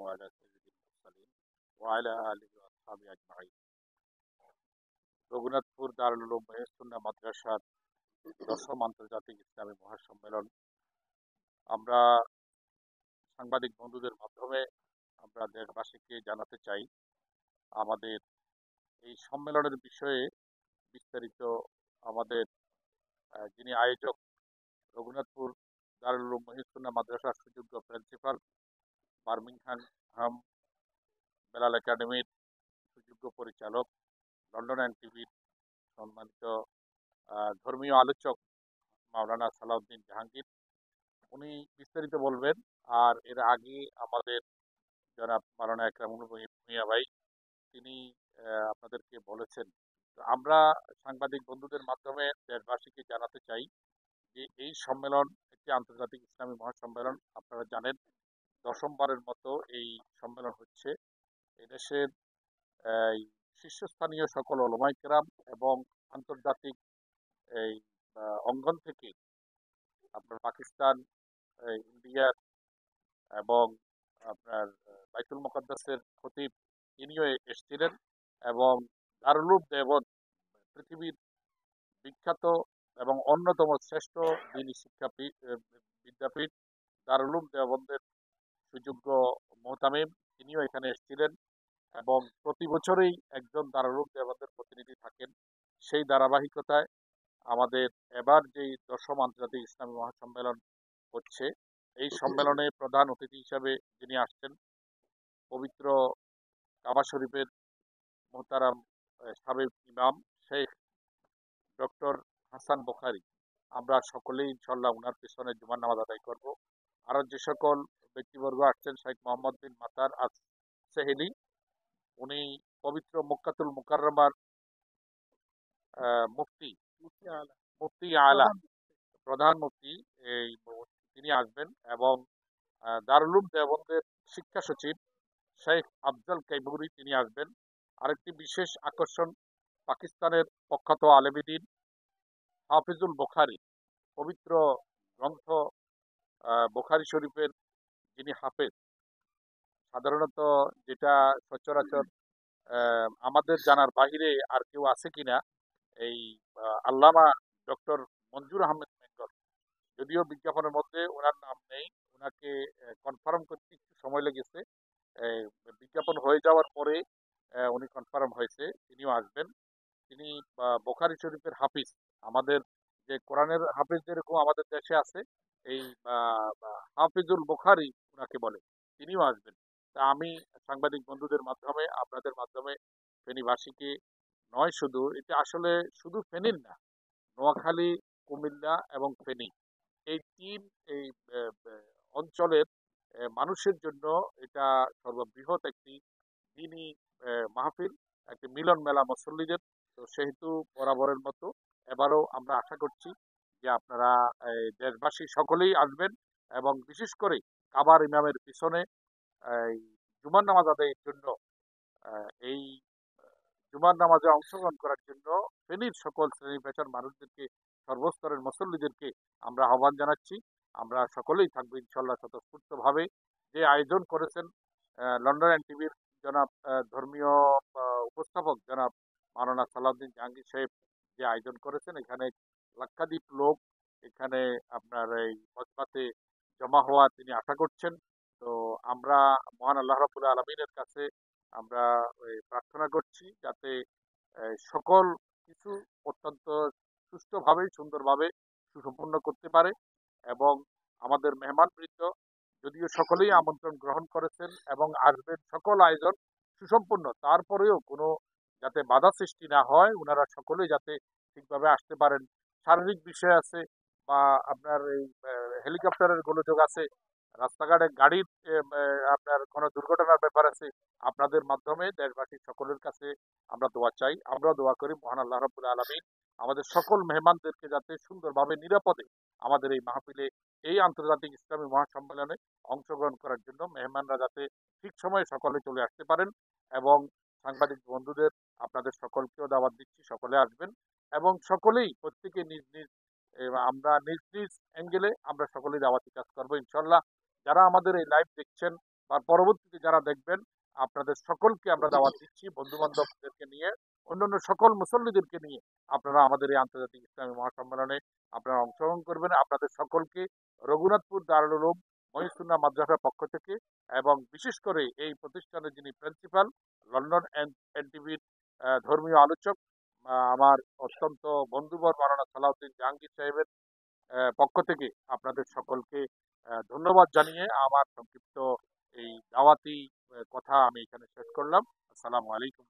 وعلى سيد المرسلين وعلى آله وأصحابه أجمعين। রঘুনাথপুর দারুল উলুম সুন্নাহ মাদ্রাসার 10ম আন্তর্জাতিক ইসলামী মহাসম্মেলন আমরা সাংবাদিক বন্ধুদের মাধ্যমে আমরা দেশবাসীকে জানাতে চাই, আমাদের এই সম্মেলনের বিষয়ে বিস্তারিত আমাদের যিনি আয়োজক রঘুনাথপুর দারুল উলুম সুন্নাহ মাদ্রাসার সুযোগ্য প্রিন্সিপাল, বার্মিংহাম বেলাল একাডেমির সুযোগ্য পরিচালক, লন্ডন এনটিভির সম্মানিত ধর্মীয় আলোচক মাওলানা সালাউদ্দিন জাহাঙ্গীর, উনি বিস্তারিত বলবেন। আর এর আগে আমাদের জনাব মাওলানা একরামুল ভূঁইয়া ভাই তিনি আপনাদেরকে বলেছেন। তো আমরা সাংবাদিক বন্ধুদের মাধ্যমে দেশবাসীকে জানাতে চাই যে এই সম্মেলন একটি আন্তর্জাতিক ইসলামী মহাসম্মেলন। আপনারা জানেন 10মবারের মতো এই সম্মেলন হচ্ছে। এদেশের শীর্ষস্থানীয় সকল ওলামায়ে কেরাম এবং আন্তর্জাতিক এই অঙ্গন থেকে আপনার পাকিস্তান, ইন্ডিয়ার এবং আপনার বাইতুল মুকাদ্দাসের খতিব তিনিও এসেছিলেন, এবং দারুল উলুম দেওবন্দ পৃথিবীর বিখ্যাত এবং অন্যতম শ্রেষ্ঠ দ্বীনি শিক্ষা বিদ্যাপীঠ দারুল উলুম দেওবন্দের সুযোগ্য মুহতামিম তিনিও এখানে এসেছিলেন, এবং প্রতি বছরই একজন দারুল উলুম দেওবন্দের প্রতিনিধি থাকেন। সেই ধারাবাহিকতায় আমাদের এবার যেই 10ম আন্তর্জাতিক ইসলামী মহাসম্মেলন হচ্ছে, এই সম্মেলনে প্রধান অতিথি হিসাবে যিনি আসছেন পবিত্র কাবা শরীফের মোহতারাম সাবেক ইমাম শেখ ডক্টর হাসান বুখারী। আমরা সকলেই ইনশাল্লাহ উনার পেছনে জুমার নামাজ আদায় করব। আরো যে সকল ব্যক্তিবর্গ আসছেন, শেখ মোহাম্মদ বিন মাতার আজ সেহেলি, উনি পবিত্র মক্কাতুল মুকাররমার মুফতি মুফতি আলা প্রধান মুফতি তিনি আসবেন, এবং দারুল উলুম দেওবন্দের শিক্ষা সচিব শেখ আফজল কাইবুরি তিনি আসবেন। আরেকটি বিশেষ আকর্ষণ পাকিস্তানের প্রখ্যাত আলেমদ্বীন হাফিজুল বুখারী, পবিত্র গ্রন্থ বুখারী শরীফের যিনি হাফেজ। সাধারণত যেটা সচরাচর আমাদের জানার বাহিরে আর কেউ আছে কিনা, এই আল্লামা ডক্টর মঞ্জুর আহমেদ মেঙ্গল, যদিও বিজ্ঞাপনের মধ্যে ওনার নাম নেই, ওনাকে কনফার্ম করতে একটু সময় লেগেছে, বিজ্ঞাপন হয়ে যাওয়ার পরে উনি কনফার্ম হয়েছে, তিনিও আসবেন। তিনি বুখারী শরীফের হাফিজ, আমাদের যে কোরআনের হাফিজ যেরকম আমাদের দেশে আছে, এই হাফিজুল বুখারী ওনাকে বলে, তিনিও আসবেন। তা আমি সাংবাদিক বন্ধুদের মাধ্যমে আপনাদের মাধ্যমে ফেনীবাসীকে নয়, শুধু এটা আসলে শুধু ফেনীর না, নোয়াখালী, কুমিল্লা এবং ফেনী এই তিন এই অঞ্চলের মানুষের জন্য এটা সর্ববৃহৎ একটি দ্বীনি মাহফিল, একটি মিলন মেলা মুসল্লিদের। তো সেহেতু বরাবরের মতো এবারও আমরা আশা করছি যে আপনারা দেশবাসী সকলেই আসবেন, এবং বিশেষ করে কাবার ইমামের পিছনে জুমার নামাজ আদায়ের জন্য এই জুমার নামাজে অংশগ্রহণ করার জন্য ফেনীর সকল শ্রেণী পেশার মানুষদেরকে, সর্বস্তরের মুসল্লিদেরকে আমরা আহ্বান জানাচ্ছি। আমরা সকলেই থাকবো ইনশাল্লাহ স্বতঃস্ফূর্তভাবে। যে আয়োজন করেছেন লন্ডন এনটিভির জনাব ধর্মীয় উপস্থাপক জনাব মাওলানা সালাউদ্দিন জাহাঙ্গীর সাহেব যে আয়োজন করেছেন, এখানে লক্ষাধিক লোক এখানে আপনার এই মজমাতে জমা হওয়া তিনি আশা করছেন। তো আমরা মহান আল্লাহ রাব্বুল আলামিনের কাছে আমরা প্রার্থনা করছি যাতে সকল কিছু অত্যন্ত সুষ্ঠুভাবে সুন্দরভাবে সুসম্পন্ন করতে পারে, এবং আমাদের মেহমানবৃন্দ যদিও সকলেই আমন্ত্রণ গ্রহণ করেছেন এবং আসবেন, সকল আয়োজন সুসম্পন্ন, তারপরেও কোনো যাতে বাধা সৃষ্টি না হয়, ওনারা সকলেই যাতে ঠিকভাবে আসতে পারেন। শারীরিক বিষয় আছে বা আপনার এই হেলিকপ্টারের গোলযোগ আছে, রাস্তাঘাটে গাড়ির আপনার কোনো দুর্ঘটনার ব্যাপার আছে, আপনাদের মাধ্যমে দেশবাসী সকলের কাছে আমরা দোয়া চাই। আমরা দোয়া করি মহান আল্লাহ রাব্বুল আলামিন আমাদের সকল মেহমানদেরকে যাতে সুন্দরভাবে নিরাপদে আমাদের এই মাহফিলে, এই আন্তর্জাতিক ইসলামী মহাসম্মেলনে অংশগ্রহণ করার জন্য মেহমানরা যাতে ঠিক সময়ে সকলে চলে আসতে পারেন, এবং সাংবাদিক বন্ধুদের আপনাদের সকলকেও দাওয়াত দিচ্ছি, সকলে আসবেন, এবং সকলেই প্রত্যেকে নিজ নিজ আমরা নিজ নিজ অ্যাঙ্গেলে আমরা সকলেই দাওয়াতি কাজ করবো ইনশাল্লাহ। যারা আমাদের এই লাইভ দেখছেন বা পরবর্তীতে যারা দেখবেন, আপনাদের সকলকে আমরা দাওয়াত দিচ্ছি, বন্ধু বান্ধবদেরকে নিয়ে, অন্যান্য সকল মুসল্লিদেরকে নিয়ে আপনারা আমাদের এই আন্তর্জাতিক ইসলামী মহাসম্মেলনে আপনারা অংশগ্রহণ করবেন। আপনাদের সকলকে রঘুনাথপুর দারুল উলুম মহিসুন্নাহ মাদ্রাসার পক্ষ থেকে, এবং বিশেষ করে এই প্রতিষ্ঠানের যিনি প্রিন্সিপাল, লন্ডন এনটিভির ধর্মীয় আলোচক, আমার অত্যন্ত বন্ধুবর মাওলানা সালাউদ্দিন জাহাঙ্গীর সাহেবের পক্ষ থেকে আপনাদের সকলকে ধন্যবাদ জানিয়ে আমার সংক্ষিপ্ত এই দাওয়াতি কথা আমি এখানে শেষ করলাম। আসসালামু আলাইকুম।